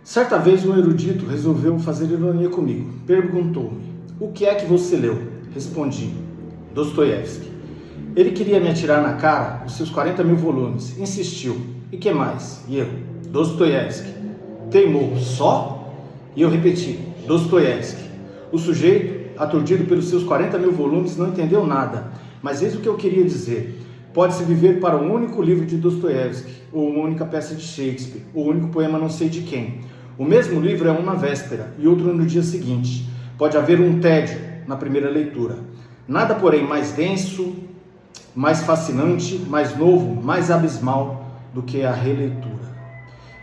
Certa vez um erudito resolveu fazer ironia comigo. Perguntou-me: "O que é que você leu?" Respondi: Dostoiévski. Ele queria me atirar na cara os seus 40.000 volumes. Insistiu: "E que mais?" E eu: "Dostoiévski." Teimou: "Só?" E eu repeti: "Dostoiévski." O sujeito, aturdido pelos seus 40.000 volumes, não entendeu nada. Mas eis o que eu queria dizer. Pode-se viver para um único livro de Dostoiévski, ou uma única peça de Shakespeare, ou um único poema não sei de quem. O mesmo livro é um na véspera e outro no dia seguinte. Pode haver um tédio na primeira leitura. Nada, porém, mais denso, mais fascinante, mais novo, mais abismal do que a releitura.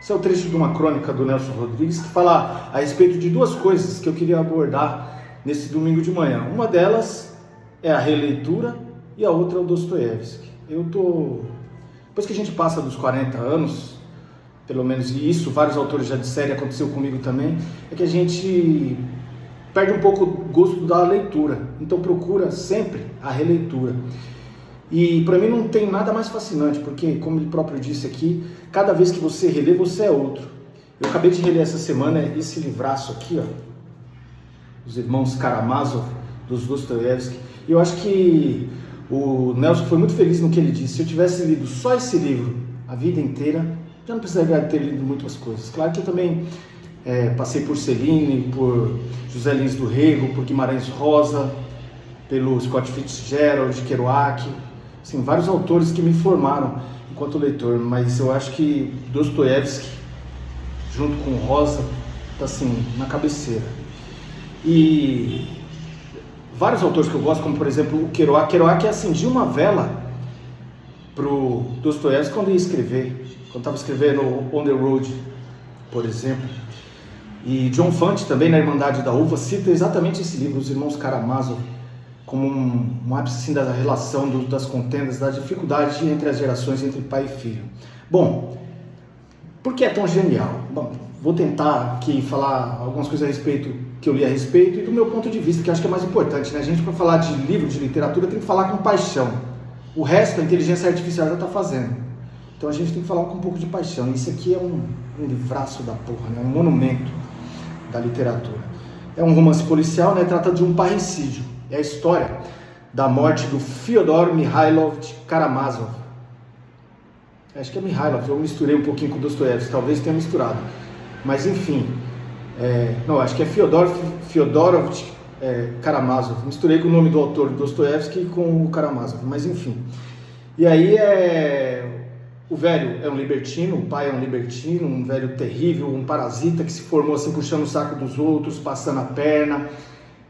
Esse é o trecho de uma crônica do Nelson Rodrigues que fala a respeito de duas coisas que eu queria abordar nesse domingo de manhã. Uma delas é a releitura e a outra é o Dostoiévski. Depois que a gente passa dos 40 anos, pelo menos isso, vários autores já disseram, aconteceu comigo também, é que a gente perde um pouco o gosto da leitura, então procura sempre a releitura. E para mim não tem nada mais fascinante, porque, como ele próprio disse aqui, cada vez que você relê, você é outro. Eu acabei de reler essa semana esse livraço aqui, ó, Os Irmãos Karamazov, dos Dostoiévski, e eu acho que o Nelson foi muito feliz no que ele disse. Se eu tivesse lido só esse livro a vida inteira, já não precisaria ter lido muitas coisas. Claro que eu também passei por Céline, por José Lins do Rego, por Guimarães Rosa, pelo Scott Fitzgerald, Kerouac, assim, vários autores que me formaram enquanto leitor, mas eu acho que Dostoiévski, junto com Rosa, está assim, na cabeceira. E vários autores que eu gosto, como por exemplo o Kerouac. Kerouac acendia uma vela para o Dostoiévski quando ia escrever, quando estava escrevendo On the Road, por exemplo. E John Fante também, na Irmandade da Uva, cita exatamente esse livro, Os Irmãos Karamazov, como um ápice assim, da relação, das contendas, da dificuldade entre as gerações, entre pai e filho. Bom, por que é tão genial? Bom, vou tentar aqui falar algumas coisas a respeito, que eu li a respeito, e do meu ponto de vista, que acho que é mais importante, né? A gente, para falar de livro, de literatura, tem que falar com paixão. O resto, a inteligência artificial já está fazendo. Então a gente tem que falar com um pouco de paixão. Isso aqui é um livraço da porra, né? Um monumento da literatura. É um romance policial, né? Trata de um parricídio. É a história da morte do Fyodor Mikhailovich Karamazov. Acho que é Mikhailov, eu misturei um pouquinho com Dostoiévski, talvez tenha misturado. Mas enfim, não, acho que é Fyodorovich Karamazov. Misturei com o nome do autor Dostoiévski com o Karamazov, mas enfim. E aí o velho é um libertino, o pai é um libertino, um velho terrível, um parasita que se formou assim puxando o saco dos outros, passando a perna,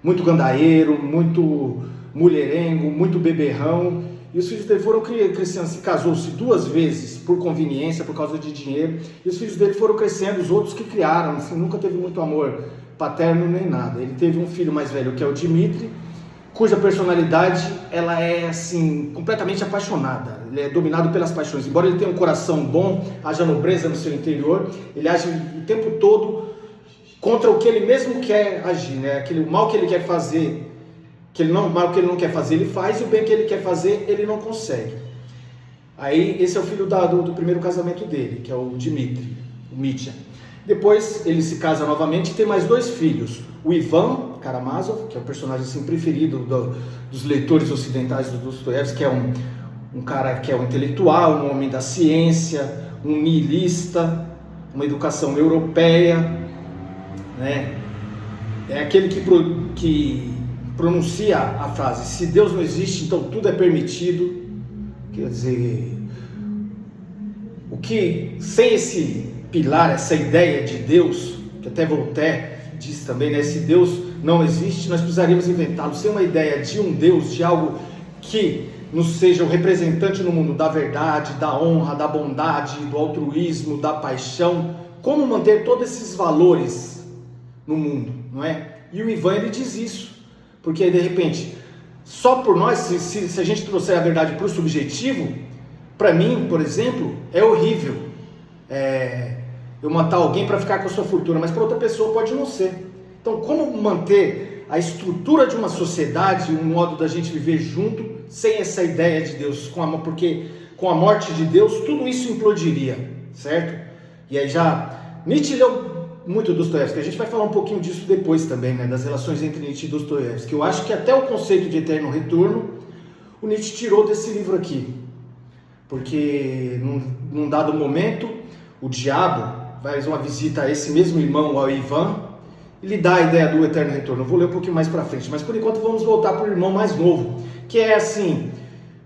muito gandaeiro, muito mulherengo, muito beberrão. E os filhos dele foram crescendo, assim, casou-se 2 vezes por conveniência, por causa de dinheiro. E os filhos dele foram crescendo, os outros que criaram, assim, nunca teve muito amor paterno nem nada. Ele teve um filho mais velho que é o Dmitri, cuja personalidade ela é assim completamente apaixonada. Ele é dominado pelas paixões. Embora ele tenha um coração bom, haja nobreza no seu interior, ele age o tempo todo contra o que ele mesmo quer agir, né? O mal que ele quer fazer, o mal que ele não quer fazer, ele faz, e o bem que ele quer fazer, ele não consegue. Aí, esse é o filho do primeiro casamento dele, que é o Dmitri, o Mitya. Depois, ele se casa novamente e tem mais 2 filhos. O Ivan Karamazov, que é o personagem assim, preferido dos leitores ocidentais do Dostoiévski, que é um cara que é um intelectual, um homem da ciência, um nihilista, uma educação europeia, né? É aquele que pronuncia a frase: se Deus não existe, então tudo é permitido. Quer dizer, sem esse pilar, essa ideia de Deus, que até Voltaire diz também, né? Se Deus não existe, nós precisaríamos inventá-lo. Sem uma ideia de um Deus, de algo que nos seja o representante no mundo da verdade, da honra, da bondade, do altruísmo, da paixão, como manter todos esses valores no mundo, não é? E o Ivan, ele diz isso. Porque de repente, só por nós, se a gente trouxer a verdade para o subjetivo, para mim, por exemplo, é horrível eu matar alguém para ficar com a sua fortuna, mas para outra pessoa pode não ser. Então, como manter a estrutura de uma sociedade, um modo da gente viver junto, sem essa ideia de Deus? Porque com a morte de Deus, tudo isso implodiria, certo? E aí Nietzsche é muito Dostoiévski. A gente vai falar um pouquinho disso depois também, né, das relações entre Nietzsche e Dostoiévski. Eu acho que até o conceito de eterno retorno o Nietzsche tirou desse livro aqui, porque num dado momento o diabo faz uma visita a esse mesmo irmão, ao Ivan, e lhe dá a ideia do eterno retorno. Eu vou ler um pouquinho mais para frente, mas por enquanto vamos voltar para o irmão mais novo, que é assim,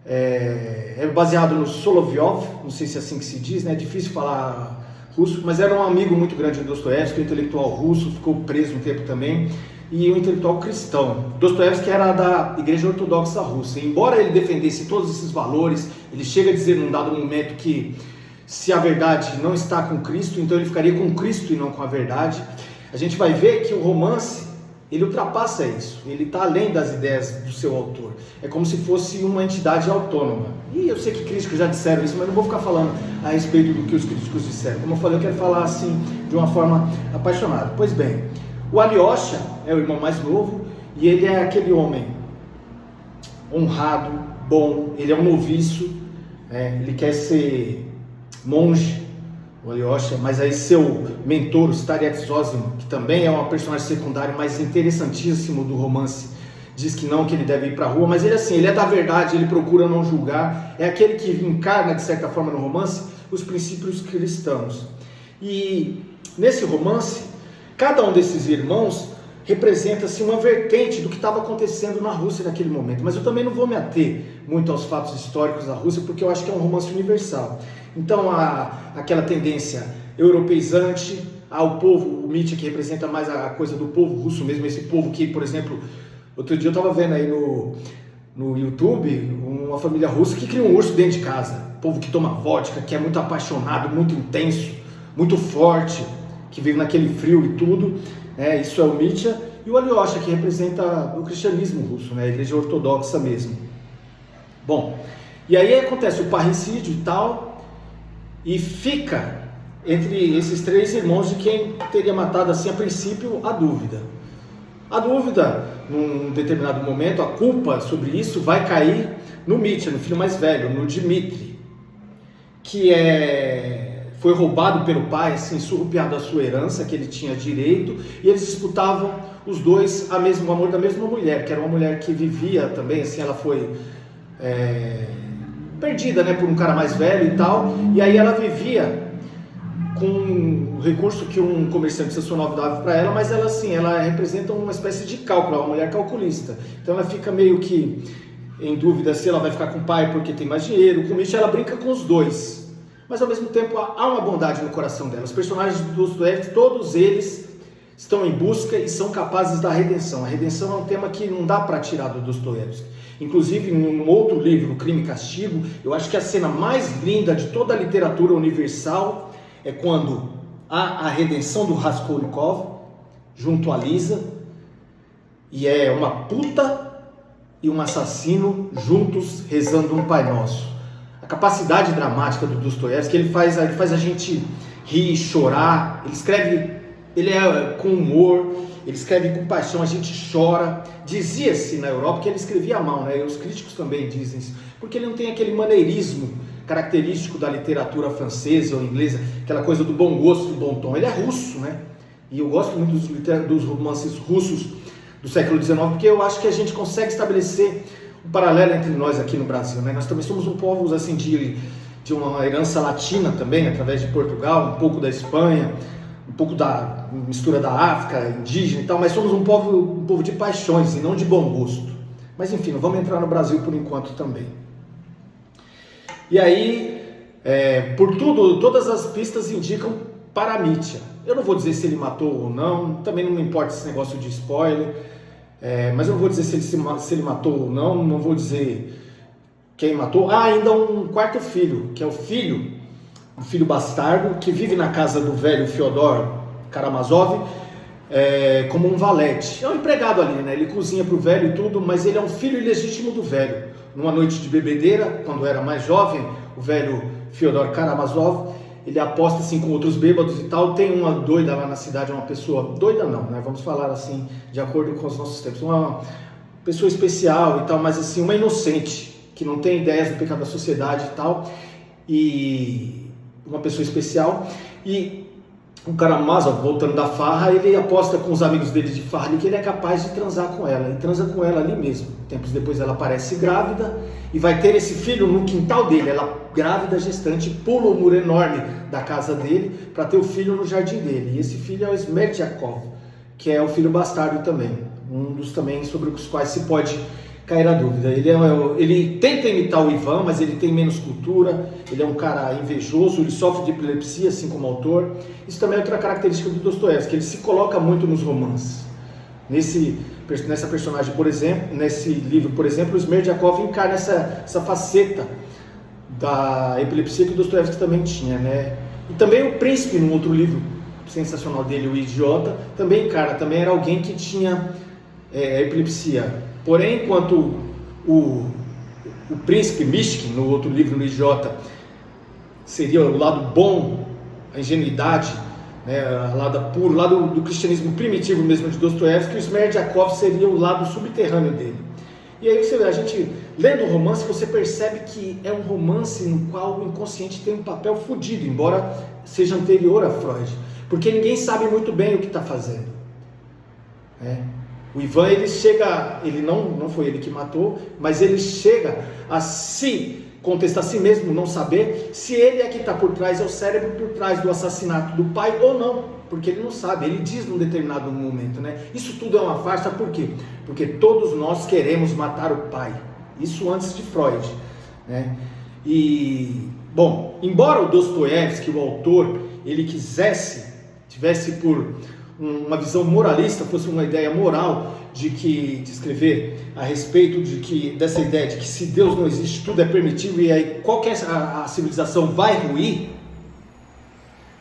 é baseado no Solovyov, não sei se é assim que se diz, né? É difícil falar russo, mas era um amigo muito grande de Dostoiévski, um intelectual russo, ficou preso um tempo também, e um intelectual cristão. Dostoiévski era da Igreja Ortodoxa Russa. Embora ele defendesse todos esses valores, ele chega a dizer num dado momento que se a verdade não está com Cristo, então ele ficaria com Cristo e não com a verdade. A gente vai ver que o romance, ele ultrapassa isso, ele está além das ideias do seu autor. É como se fosse uma entidade autônoma. E eu sei que críticos já disseram isso, mas não vou ficar falando a respeito do que os críticos disseram. Como eu falei, eu quero falar assim, de uma forma apaixonada. Pois bem, o Alyosha é o irmão mais novo, e ele é aquele homem honrado, bom, ele é um noviço, ele quer ser monge, o Alyosha, mas aí seu mentor, o Starek Zosimo, que também é uma personagem secundária, mas interessantíssimo do romance, diz que não, que ele deve ir para a rua, mas ele assim, ele é da verdade, ele procura não julgar, é aquele que encarna de certa forma no romance os princípios cristãos. E nesse romance, cada um desses irmãos representa-se uma vertente do que estava acontecendo na Rússia naquele momento, mas eu também não vou me ater muito aos fatos históricos da Rússia, porque eu acho que é um romance universal. Então aquela tendência europeizante ao povo, o Nietzsche que representa mais a coisa do povo russo mesmo, esse povo que, por exemplo, outro dia eu estava vendo aí no YouTube uma família russa que cria um urso dentro de casa, povo que toma vodka, que é muito apaixonado, muito intenso, muito forte, que vive naquele frio e tudo, né? Isso é o Nietzsche. E o Alyosha, que representa o cristianismo russo, né? A igreja ortodoxa mesmo. Bom, e aí acontece o parricídio e tal, e fica entre esses três irmãos de quem teria matado, assim, a princípio, a dúvida. A dúvida, num determinado momento, a culpa sobre isso vai cair no Mitya, no filho mais velho, no Dmitri, que foi roubado pelo pai, assim, surrupiado a sua herança, que ele tinha direito, e eles disputavam, os dois, o amor da mesma mulher, que era uma mulher que vivia também, assim, ela foi perdida, né, por um cara mais velho e tal, e aí ela vivia com o recurso que um comerciante estacional dava para ela, mas ela, assim, ela representa uma espécie de cálculo, é uma mulher calculista, então ela fica meio que em dúvida se ela vai ficar com o pai porque tem mais dinheiro. Com isso ela brinca com os dois, mas ao mesmo tempo há uma bondade no coração dela. Os personagens do Dostoiévski, todos eles estão em busca e são capazes da redenção. A redenção é um tema que não dá para tirar do Dostoiévski. Inclusive, em um outro livro, Crime e Castigo, eu acho que a cena mais linda de toda a literatura universal é quando há a redenção do Raskolnikov junto a Lisa, e é uma puta e um assassino juntos rezando um Pai Nosso. A capacidade dramática do Dostoiévski, ele faz a gente rir, chorar, ele é com humor, ele escreve com paixão, a gente chora. Dizia-se na Europa que ele escrevia mal, né? E os críticos também dizem isso, porque ele não tem aquele maneirismo característico da literatura francesa ou inglesa, aquela coisa do bom gosto, do bom tom. Ele é russo, né? E eu gosto muito dos romances russos do século XIX, porque eu acho que a gente consegue estabelecer um paralelo entre nós aqui no Brasil, né? Nós também somos um povo assim, de uma herança latina também, através de Portugal, um pouco da Espanha, um pouco da mistura da África, indígena e tal, mas somos um povo de paixões e não de bom gosto. Mas enfim, não vamos entrar no Brasil por enquanto também. E aí, por tudo, todas as pistas indicam para Mitya. Eu não vou dizer se ele matou ou não, também não me importa esse negócio de spoiler, mas eu não vou dizer se ele matou ou não, não vou dizer quem matou. Há ainda um quarto filho, que é um filho bastardo, que vive na casa do velho Fyodor Karamazov, como um valete. É um empregado ali, né? Ele cozinha para o velho e tudo, mas ele é um filho ilegítimo do velho. Numa noite de bebedeira, quando era mais jovem, o velho Fyodor Karamazov, ele aposta assim com outros bêbados e tal. Tem uma doida lá na cidade, uma pessoa doida não, né? Vamos falar assim, de acordo com os nossos tempos, uma pessoa especial e tal, mas assim, uma inocente, que não tem ideias do pecado da sociedade e tal, e uma pessoa especial. E o Karamazov, voltando da farra, ele aposta com os amigos dele de farra que ele é capaz de transar com ela. Ele transa com ela ali mesmo. Tempos depois ela aparece grávida e vai ter esse filho no quintal dele. Ela, grávida, gestante, pula o muro enorme da casa dele para ter o filho no jardim dele. E esse filho é o Smerdyakov, que é o filho bastardo também. Um dos também sobre os quais se pode cair a dúvida. Ele tenta imitar o Ivan, mas ele tem menos cultura, ele é um cara invejoso, ele sofre de epilepsia, assim como o autor. Isso também é outra característica do Dostoiévski, ele se coloca muito nos romances. Nessa personagem, por exemplo, nesse livro, por exemplo, o Smerdyakov encarna essa faceta da epilepsia que o Dostoiévski também tinha, né? E também o Príncipe, num outro livro sensacional dele, O Idiota, também encarna, também era alguém que tinha epilepsia. Porém, enquanto o príncipe Mishkin, no outro livro, no Idiota, seria o lado bom, a ingenuidade, né, o lado puro, o lado do cristianismo primitivo mesmo de Dostoiévski, o Smerdyakov seria o lado subterrâneo dele. E aí a gente, lendo o romance, você percebe que é um romance no qual o inconsciente tem um papel fodido, embora seja anterior a Freud, porque ninguém sabe muito bem o que está fazendo. O Ivan, ele não foi ele que matou, mas ele chega a se contestar a si mesmo, não saber se ele é que está por trás, é o cérebro por trás do assassinato do pai ou não, porque ele não sabe, ele diz num determinado momento, né? Isso tudo é uma farsa, por quê? Porque todos nós queremos matar o pai, isso antes de Freud, né? E, bom, embora o Dostoiévski, o autor, ele tivesse por uma visão moralista, fosse uma ideia moral de escrever a respeito dessa ideia de que se Deus não existe, tudo é permitido e aí qualquer a civilização vai ruir,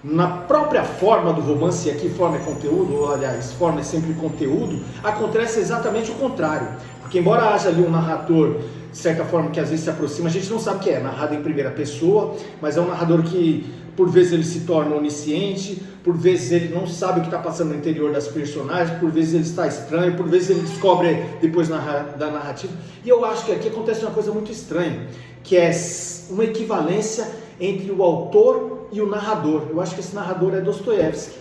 na própria forma do romance, e aqui forma é conteúdo, ou aliás, forma é sempre conteúdo, acontece exatamente o contrário, porque embora haja ali um narrador, de certa forma, que às vezes se aproxima, a gente não sabe o que é, narrado em primeira pessoa, mas é um narrador que por vezes ele se torna onisciente, por vezes ele não sabe o que está passando no interior das personagens, por vezes ele está estranho, por vezes ele descobre depois da narrativa. E eu acho que aqui acontece uma coisa muito estranha, que é uma equivalência entre o autor e o narrador. Eu acho que esse narrador é Dostoiévski.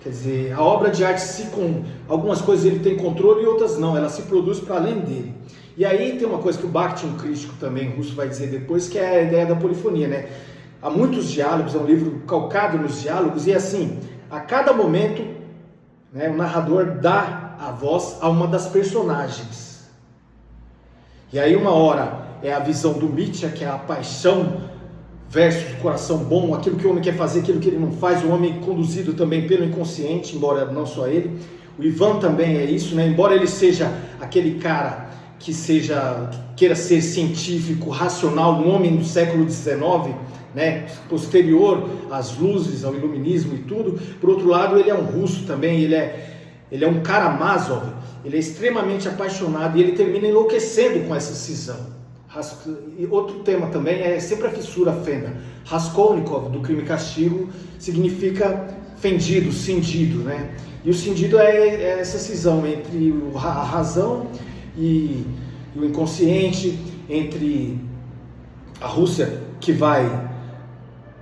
Quer dizer, a obra de arte, com algumas coisas ele tem controle e outras não, ela se produz para além dele. E aí tem uma coisa que o Bakhtin, um crítico também russo, vai dizer depois, que é a ideia da polifonia, né? Há muitos diálogos, é um livro calcado nos diálogos, e assim, a cada momento, né, o narrador dá a voz a uma das personagens. E aí uma hora é a visão do Mitya, que é a paixão versus o coração bom, aquilo que o homem quer fazer, aquilo que ele não faz, o homem conduzido também pelo inconsciente, embora não só ele. O Ivan também é isso, né? Embora ele seja aquele cara que queira ser científico, racional, um homem do século XIX, né, posterior às luzes, ao iluminismo e tudo. Por outro lado, ele é um russo também, ele é um Karamazov, ele é extremamente apaixonado e ele termina enlouquecendo com essa cisão. E outro tema também é sempre a fissura fenda. Raskolnikov, do Crime e Castigo, significa fendido, cindido, né? E o cindido é essa cisão entre a razão e o inconsciente, entre a Rússia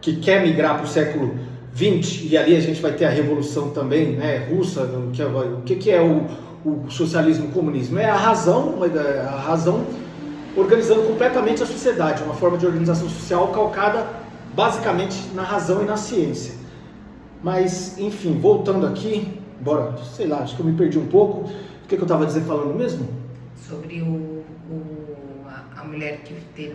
que quer migrar para o século XX, e ali a gente vai ter a revolução também, né, russa, o que é o socialismo e o comunismo? É a razão organizando completamente a sociedade, uma forma de organização social calcada basicamente na razão e na ciência. Mas, enfim, voltando aqui, acho que eu me perdi um pouco. O que eu estava falando mesmo? Sobre a mulher que teve,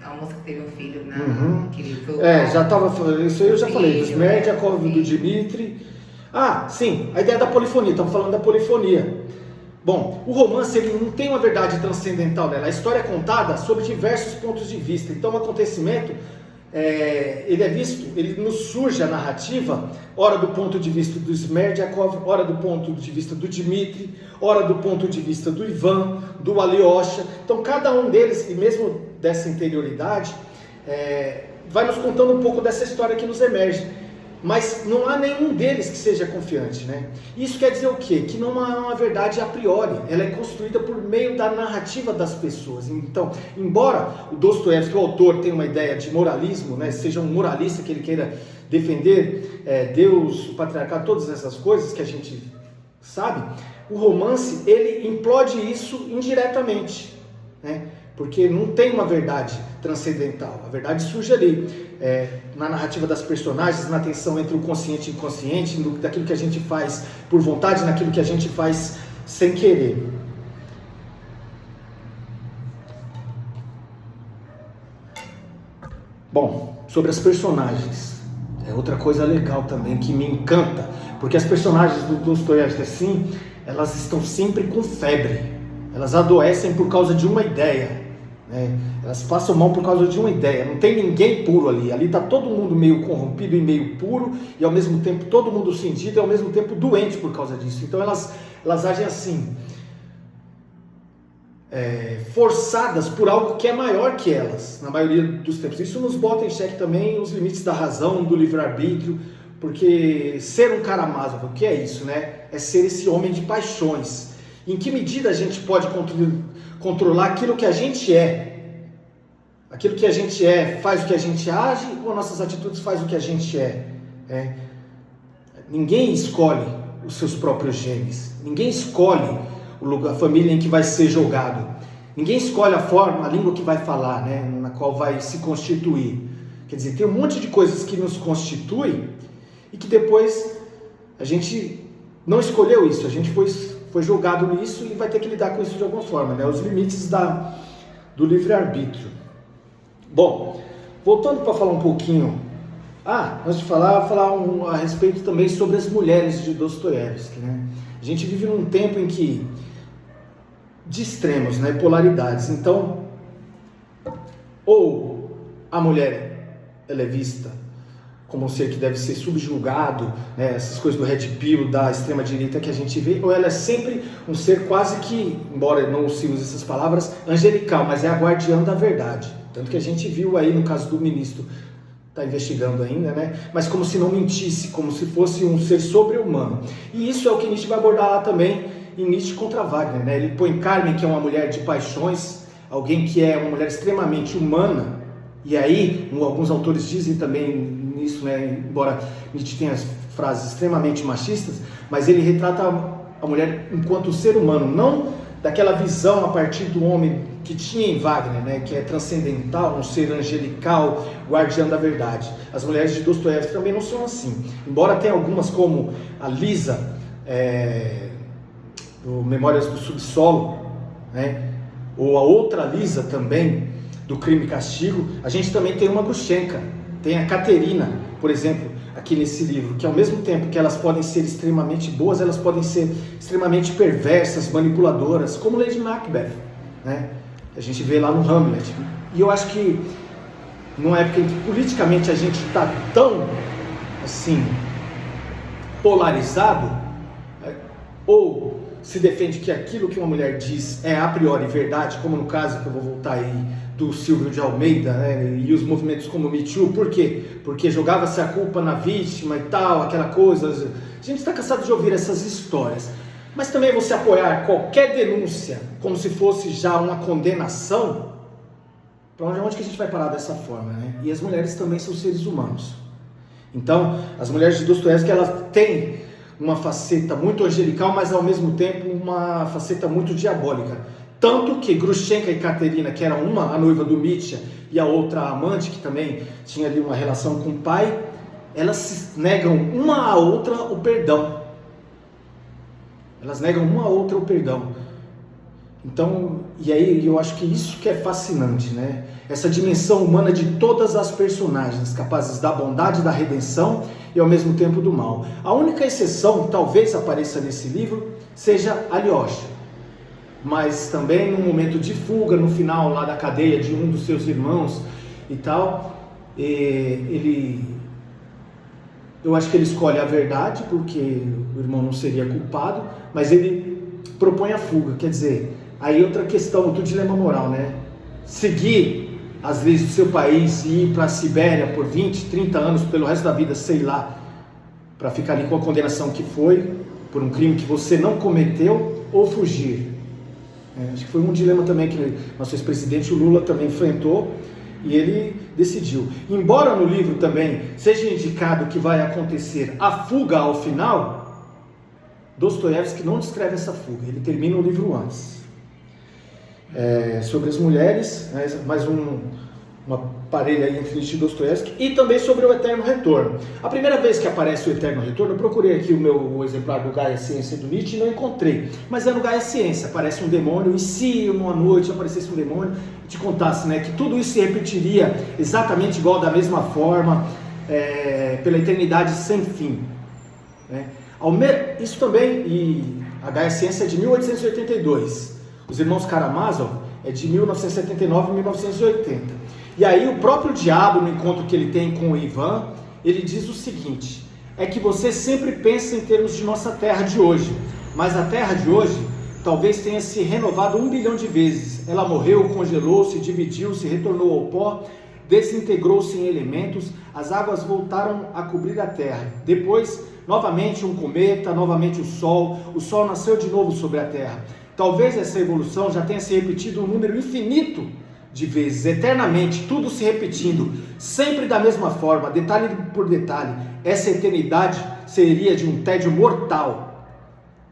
a moça que teve um filho, né? Uhum. Que foi já estava falando, isso aí eu já falei, do Smerdyakov, do Dmitri. Ah, sim, a ideia da polifonia, estamos falando da polifonia. Bom, o romance ele não tem uma verdade transcendental dela, a história é contada sob diversos pontos de vista, então o acontecimento, ele nos surge a narrativa, ora do ponto de vista do Smerdyakov, ora do ponto de vista do Dmitri, ora do ponto de vista do Ivan, do Alyosha. Então cada um deles, e mesmo dessa interioridade, vai nos contando um pouco dessa história que nos emerge. Mas não há nenhum deles que seja confiante, né? Isso quer dizer o quê? Que não há uma verdade a priori, ela é construída por meio da narrativa das pessoas. Então, embora o Dostoiévski, o autor, tenha uma ideia de moralismo, né? Seja um moralista que ele queira, defender Deus, o patriarcado, todas essas coisas que a gente sabe, o romance, ele implode isso indiretamente, né? Porque não tem uma verdade transcendental, a verdade surge ali, na narrativa das personagens, na tensão entre o consciente e o inconsciente, daquilo que a gente faz por vontade, naquilo que a gente faz sem querer. Bom, sobre as personagens, é outra coisa legal também que me encanta, porque as personagens do Dostoiévski, assim, elas estão sempre com febre, elas adoecem por causa de uma ideia, né? Elas passam mal por causa de uma ideia, não tem ninguém puro ali está todo mundo meio corrompido e meio puro, e ao mesmo tempo todo mundo cindido e ao mesmo tempo doente por causa disso. Então elas agem assim, forçadas por algo que é maior que elas, na maioria dos tempos. Isso nos bota em xeque também os limites da razão, do livre-arbítrio, porque ser um Karamazov, o que é isso, né? É ser esse homem de paixões. Em que medida a gente pode controlar aquilo que a gente é? Aquilo que a gente faz o que a gente age, ou nossas atitudes faz o que a gente é? Ninguém escolhe os seus próprios genes, ninguém escolhe a família em que vai ser jogado, ninguém escolhe a forma, a língua que vai falar, né, na qual vai se constituir. Quer dizer, tem um monte de coisas que nos constituem e que depois a gente não escolheu isso, a gente foi jogado nisso e vai ter que lidar com isso de alguma forma, né? Os limites do livre-arbítrio. Bom, voltando para falar um pouquinho, antes de falar a respeito também sobre as mulheres de Dostoiévski, né? A gente vive num tempo em que, de extremos, né, polaridades. Então, ou a mulher ela é vista como um ser que deve ser subjugado, né, essas coisas do red pill, da extrema direita que a gente vê, ou ela é sempre um ser quase que, embora não se use essas palavras, angelical, mas é a guardiã da verdade. Tanto que a gente viu aí no caso do ministro, está investigando ainda, né? Mas como se não mentisse, como se fosse um ser sobre-humano. E isso é o que Nietzsche vai abordar lá também em Nietzsche contra Wagner, né? Ele põe Carmen, que é uma mulher de paixões, alguém que é uma mulher extremamente humana, e aí, alguns autores dizem também nisso, né? Embora Nietzsche tenha frases extremamente machistas, mas ele retrata a mulher enquanto ser humano, não daquela visão a partir do homem que tinha em Wagner, né, que é transcendental, um ser angelical, guardiã da verdade. As mulheres de Dostoiévski também não são assim, embora tenha algumas como a Lisa, do Memórias do Subsolo, né, ou a outra Lisa também, do Crime e Castigo. A gente também tem uma Grushenka, tem a Caterina, por exemplo, aqui nesse livro, que ao mesmo tempo que elas podem ser extremamente boas, elas podem ser extremamente perversas, manipuladoras, como Lady Macbeth, né? A gente vê lá no Hamlet. E eu acho que numa época em que politicamente a gente está tão assim polarizado, ou se defende que aquilo que uma mulher diz é a priori verdade, como no caso que eu vou voltar aí do Silvio de Almeida, né, e os movimentos como o Me Too. Por quê? Porque jogava-se a culpa na vítima e tal, aquela coisa. A gente está cansado de ouvir essas histórias. Mas também você apoiar qualquer denúncia como se fosse já uma condenação, para onde que a gente vai parar dessa forma, né? E as mulheres também são seres humanos. Então, as mulheres de Dostoiévski, elas têm uma faceta muito angelical, mas ao mesmo tempo uma faceta muito diabólica. Tanto que Grushenka e Caterina, que eram uma a noiva do Mitya e a outra a amante, que também tinha ali uma relação com o pai, elas negam uma à outra o perdão. Elas negam uma à outra o perdão. Então, e aí eu acho que isso que é fascinante, né? Essa dimensão humana de todas as personagens, capazes da bondade, da redenção e ao mesmo tempo do mal. A única exceção que talvez apareça nesse livro seja Alyosha. Mas também num momento de fuga, no final lá da cadeia de um dos seus irmãos e tal, eu acho que ele escolhe a verdade, porque o irmão não seria culpado, mas ele propõe a fuga. Quer dizer, aí outra questão do dilema moral, né? Seguir as leis do seu país e ir para a Sibéria por 20, 30 anos, pelo resto da vida, sei lá, para ficar ali com a condenação que foi, por um crime que você não cometeu, ou fugir. Acho que foi um dilema também que nosso ex-presidente, o Lula, também enfrentou, E ele decidiu. Embora no livro também seja indicado que vai acontecer a fuga ao final, Dostoiévski não descreve essa fuga, ele termina o livro antes. Sobre as mulheres, né, mais uma parelha aí entre Nietzsche e Dostoiévski, e também sobre o Eterno Retorno. A primeira vez que aparece o Eterno Retorno, eu procurei aqui o exemplar do Gaia Ciência do Nietzsche e não encontrei, mas é no Gaia Ciência, aparece um demônio, e se uma noite aparecesse um demônio, te contasse, né, que tudo isso se repetiria exatamente igual, da mesma forma, pela eternidade sem fim, né? Isso também, e a Gaia Ciência é de 1882, os irmãos Karamazov é de 1979 e 1980. E aí o próprio diabo, no encontro que ele tem com o Ivan, ele diz o seguinte: é que você sempre pensa em termos de nossa terra de hoje, mas a terra de hoje talvez tenha se renovado 1 bilhão de vezes. Ela morreu, congelou-se, dividiu-se, retornou ao pó, desintegrou-se em elementos, as águas voltaram a cobrir a terra. Depois, novamente um cometa, novamente o sol nasceu de novo sobre a terra. Talvez essa evolução já tenha se repetido um número infinito de vezes, eternamente, tudo se repetindo, sempre da mesma forma, detalhe por detalhe. Essa eternidade seria de um tédio mortal.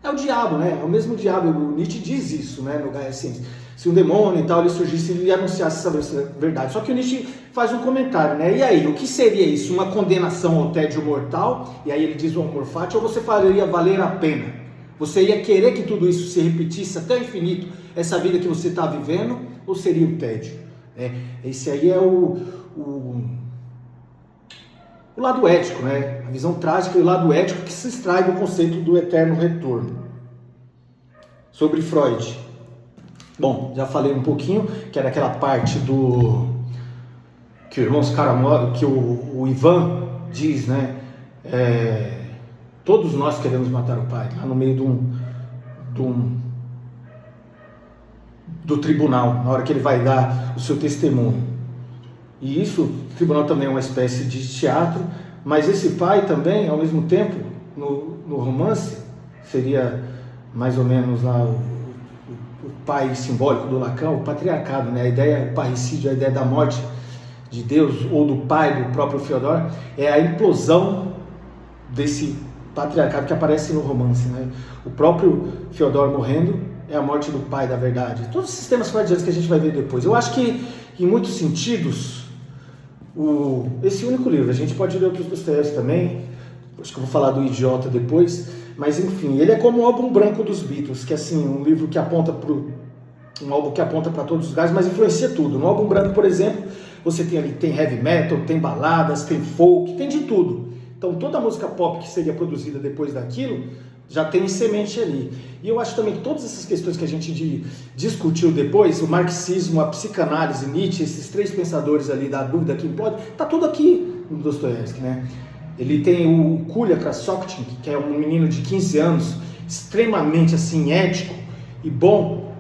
É o diabo, né? É o mesmo diabo. O Nietzsche diz isso, né, no Gaia Ciência. Se um demônio e tal ele surgisse, ele anunciasse essa verdade. Só que o Nietzsche faz um comentário, né? E aí, o que seria isso? Uma condenação ao tédio mortal? E aí ele diz o amor fati, ou você faria valer a pena? Você ia querer que tudo isso se repetisse até o infinito, essa vida que você está vivendo, ou seria o tédio? Esse aí é o lado ético, né? A visão trágica e o lado ético que se extrai do conceito do eterno retorno. Sobre Freud. Bom, já falei um pouquinho, que era aquela parte que o irmão Karamazov, que o Ivan diz, né? Todos nós queremos matar o pai, lá no meio do tribunal, na hora que ele vai dar o seu testemunho. E isso, o tribunal também é uma espécie de teatro, mas esse pai também, ao mesmo tempo, no romance, seria mais ou menos lá o pai simbólico do Lacan, o patriarcado, né? A ideia, o parricídio, a ideia da morte de Deus, ou do pai do próprio Fyodor, é a implosão desse patriarcado que aparece no romance, né? O próprio Fyodor morrendo é a morte do pai da verdade. Todos os sistemas freudianos que a gente vai ver depois. Eu acho que, em muitos sentidos, esse único livro, a gente pode ler outros Dostoiévski também, acho que eu vou falar do Idiota depois, mas enfim, ele é como o álbum branco dos Beatles, que é assim, um livro que aponta um álbum que aponta para todos os lugares, mas influencia tudo. No álbum branco, por exemplo, você tem heavy metal, tem baladas, tem folk, tem de tudo. Então toda a música pop que seria produzida depois daquilo já tem semente ali. E eu acho também que todas essas questões que a gente discutiu depois, o marxismo, a psicanálise, Nietzsche, esses três pensadores ali da dúvida quem pode, tá tudo aqui no Dostoiévski, né? Ele tem o Kulya Krasoktin, que é um menino de 15 anos, extremamente assim ético e bom,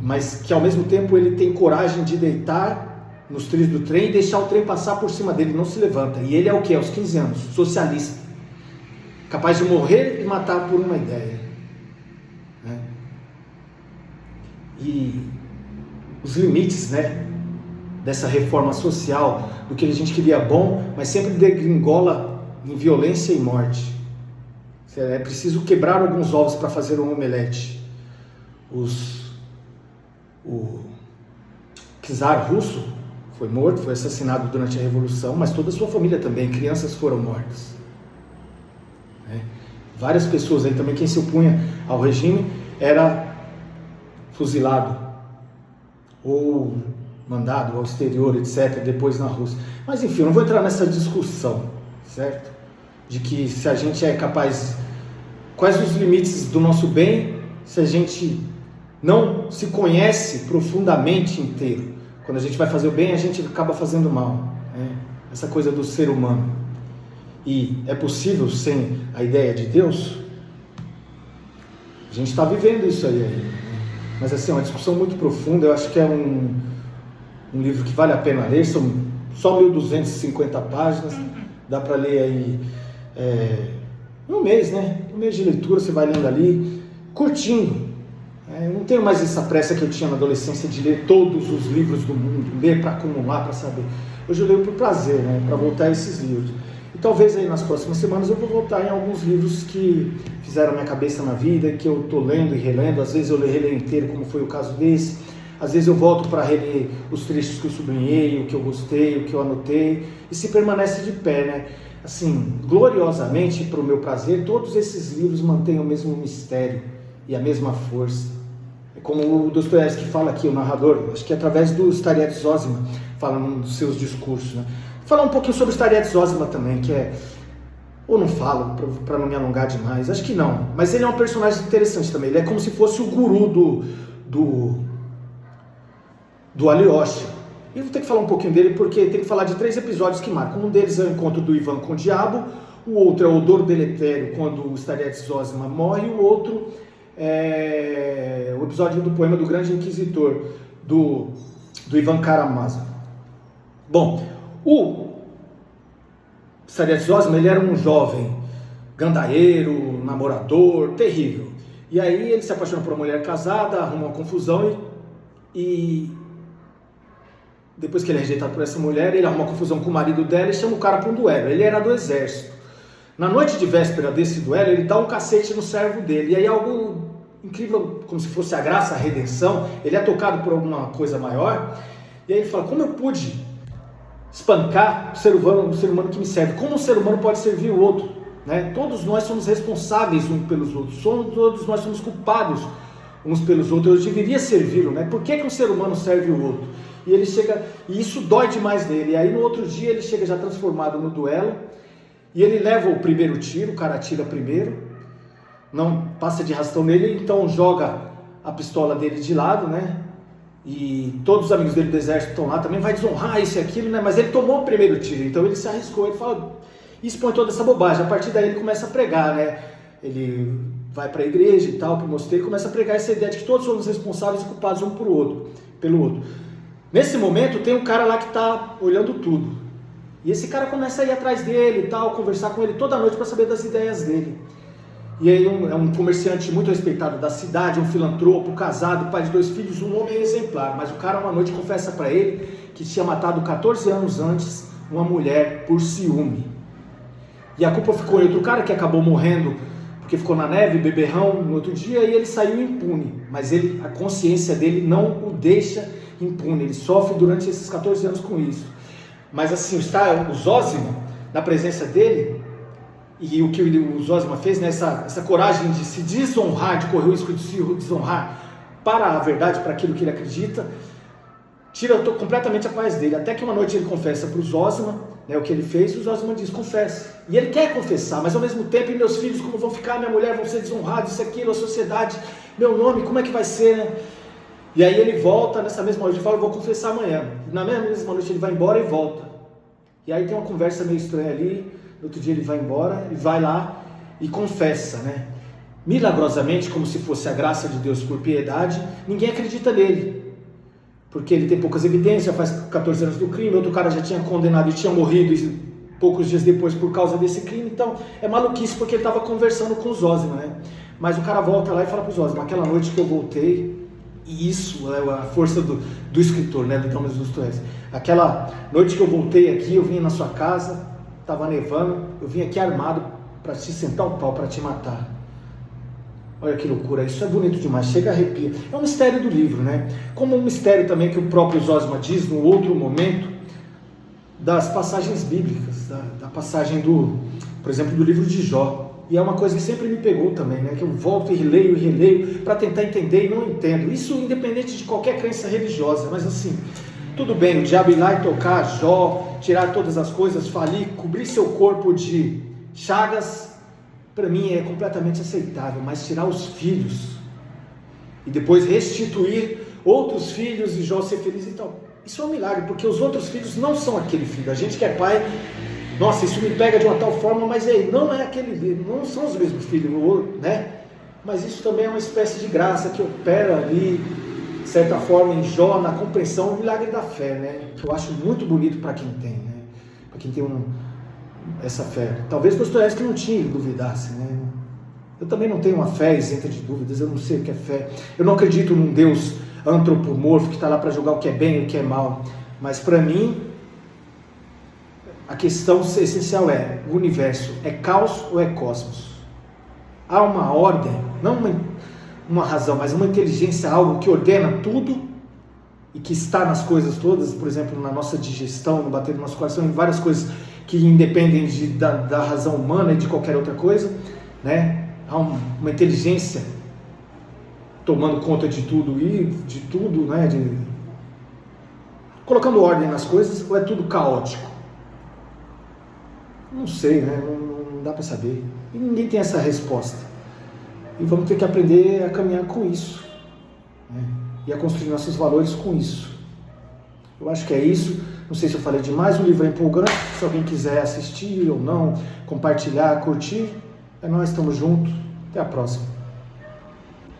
mas que ao mesmo tempo ele tem coragem de deitar nos trilhos do trem e deixar o trem passar por cima dele, não se levanta. E ele é o que? Aos 15 anos, socialista, capaz de morrer e matar por uma ideia, né? E os limites, né, dessa reforma social, do que a gente queria bom, mas sempre degringola em violência e morte. É preciso quebrar alguns ovos para fazer um omelete. O czar russo foi morto, foi assassinado durante a Revolução, mas toda a sua família também, crianças foram mortas. Várias pessoas aí também, quem se opunha ao regime era fuzilado ou mandado ao exterior, etc., depois na Rússia. Mas enfim, eu não vou entrar nessa discussão, certo? De que se a gente é capaz, quais os limites do nosso bem, se a gente não se conhece profundamente inteiro. Quando a gente vai fazer o bem, a gente acaba fazendo mal, né? Essa coisa do ser humano. E é possível sem a ideia de Deus? A gente está vivendo isso aí, né? Mas assim, é uma discussão muito profunda. Eu acho que é um livro que vale a pena ler. São só 1.250 páginas. Dá para ler aí em um mês, né? Um mês de leitura, você vai lendo ali, curtindo, Eu não tenho mais essa pressa que eu tinha na adolescência de ler todos os livros do mundo, ler para acumular, para saber. Hoje eu leio por prazer, né, para voltar a esses livros. E talvez aí nas próximas semanas eu vou voltar em alguns livros que fizeram a minha cabeça na vida, que eu estou lendo e relendo. Às vezes eu releio inteiro, como foi o caso desse. Às vezes eu volto para reler os trechos que eu sublinhei, o que eu gostei, o que eu anotei. E se permanece de pé, né? Assim, gloriosamente, para o meu prazer, todos esses livros mantêm o mesmo mistério e a mesma força. É como o Dostoiévski fala aqui, o narrador, acho que através do Stariev Zosima, fala num dos seus discursos, né? Falar um pouquinho sobre o Stariev Zosima também, que é... Ou não falo, para não me alongar demais, acho que não. Mas ele é um personagem interessante também, ele é como se fosse o guru do Alyosha. E vou ter que falar um pouquinho dele, porque tem que falar de 3 episódios que marcam. Um deles é o encontro do Ivan com o diabo, o outro é o odor deletério, quando o Stariev Zosima morre, e o outro é o episódio do poema do Grande Inquisitor, do Ivan Karamazov. Bom, o Stariev Zosima, ele era um jovem gandaieiro, namorador, terrível. E aí ele se apaixona por uma mulher casada, arruma uma confusão e depois que ele é rejeitado por essa mulher, ele arruma uma confusão com o marido dela e chama o cara para um duelo. Ele era do exército. Na noite de véspera desse duelo, ele dá um cacete no servo dele. E aí algo incrível, como se fosse a graça, a redenção, ele é tocado por alguma coisa maior. E aí ele fala, como eu pude espancar o ser humano que me serve? Como um ser humano pode servir o outro? Né? Todos nós somos responsáveis uns pelos outros. Todos nós somos culpados uns pelos outros. Eu deveria servi-lo, né? Por que um ser humano serve o outro? E ele chega, e isso dói demais nele. E aí no outro dia ele chega já transformado no duelo, e ele leva o primeiro tiro, o cara atira primeiro, não passa de rastão nele, então joga a pistola dele de lado, né? E todos os amigos dele do exército estão lá, também vai desonrar isso e aquilo, né? Mas ele tomou o primeiro tiro, então ele se arriscou, ele fala, expõe toda essa bobagem. A partir daí ele começa a pregar, né? Ele vai para a igreja e tal, para o mosteiro, e começa a pregar essa ideia de que todos somos responsáveis e culpados um pelo outro. Nesse momento tem um cara lá que está olhando tudo. E esse cara começa a ir atrás dele e tal, conversar com ele toda noite para saber das ideias dele. E aí é um comerciante muito respeitado da cidade, um filantropo, casado, pai de 2 filhos, um homem exemplar. Mas o cara uma noite confessa para ele que tinha matado 14 anos antes uma mulher por ciúme. E a culpa ficou em outro cara que acabou morrendo porque ficou na neve, beberrão, no outro dia, e ele saiu impune. Mas a consciência dele não o deixa impune, ele sofre durante esses 14 anos com isso. Mas assim, o Zosima, na presença dele, e o que o Zosima fez, né, essa coragem de se desonrar, de correr o risco de se desonrar para a verdade, para aquilo que ele acredita, tira completamente a paz dele. Até que uma noite ele confessa para o Zosima, né, o que ele fez, e o Zosima diz, confessa. E ele quer confessar, mas ao mesmo tempo, e meus filhos como vão ficar, minha mulher vão ser desonrados, isso, aquilo, a sociedade, meu nome, como é que vai ser, né? E aí ele volta nessa mesma noite, ele fala, eu vou confessar amanhã. Na mesma noite ele vai embora e volta. E aí tem uma conversa meio estranha ali, no outro dia ele vai embora, e vai lá e confessa, né? Milagrosamente, como se fosse a graça de Deus por piedade, ninguém acredita nele. Porque ele tem poucas evidências, faz 14 anos do crime, outro cara já tinha condenado e tinha morrido poucos dias depois por causa desse crime, então é maluquice porque ele estava conversando com o Zosima, né? Mas o cara volta lá e fala para o Zosima, aquela noite que eu voltei, e isso é a força do escritor, né, do Thomas Dostoiévski. Aquela noite que eu voltei aqui, eu vim na sua casa, estava nevando, eu vim aqui armado para te sentar o pau, para te matar. Olha que loucura, isso é bonito demais, chega a arrepia. É um mistério do livro, né? Como um mistério também que o próprio Zosima diz no outro momento, das passagens bíblicas, da passagem por exemplo, do livro de Jó. E é uma coisa que sempre me pegou também, né? Que eu volto e releio para tentar entender e não entendo. Isso independente de qualquer crença religiosa, mas assim, tudo bem, o diabo ir lá e tocar Jó, tirar todas as coisas, falir, cobrir seu corpo de chagas, para mim é completamente aceitável, mas tirar os filhos e depois restituir outros filhos e Jó ser feliz e tal, isso é um milagre, porque os outros filhos não são aquele filho. A gente que é pai, nossa, isso me pega de uma tal forma, mas aí, não é aquele, não são os mesmos filhos, né? Mas isso também é uma espécie de graça que opera ali, de certa forma, em Jó, na compreensão do milagre da fé, né? Que eu acho muito bonito para quem tem, né? Para quem tem essa fé. Talvez Dostoiévski não tinha, duvidasse, né? Eu também não tenho uma fé isenta de dúvidas, eu não sei o que é fé. Eu não acredito num Deus antropomorfo que está lá para julgar o que é bem e o que é mal. Mas para mim, a questão essencial é: o universo é caos ou é cosmos? Há uma ordem, não uma razão, mas uma inteligência, algo que ordena tudo e que está nas coisas todas, por exemplo, na nossa digestão, no bater do nosso coração, em várias coisas que independem da razão humana e de qualquer outra coisa, né? Há uma inteligência tomando conta de tudo e de tudo, né? Colocando ordem nas coisas, ou é tudo caótico? Não sei, né? Não dá para saber. E ninguém tem essa resposta. E vamos ter que aprender a caminhar com isso, né? E a construir nossos valores com isso. Eu acho que é isso. Não sei se eu falei demais, o livro é empolgante. Se alguém quiser assistir ou não, compartilhar, curtir, é nós, estamos juntos. Até a próxima.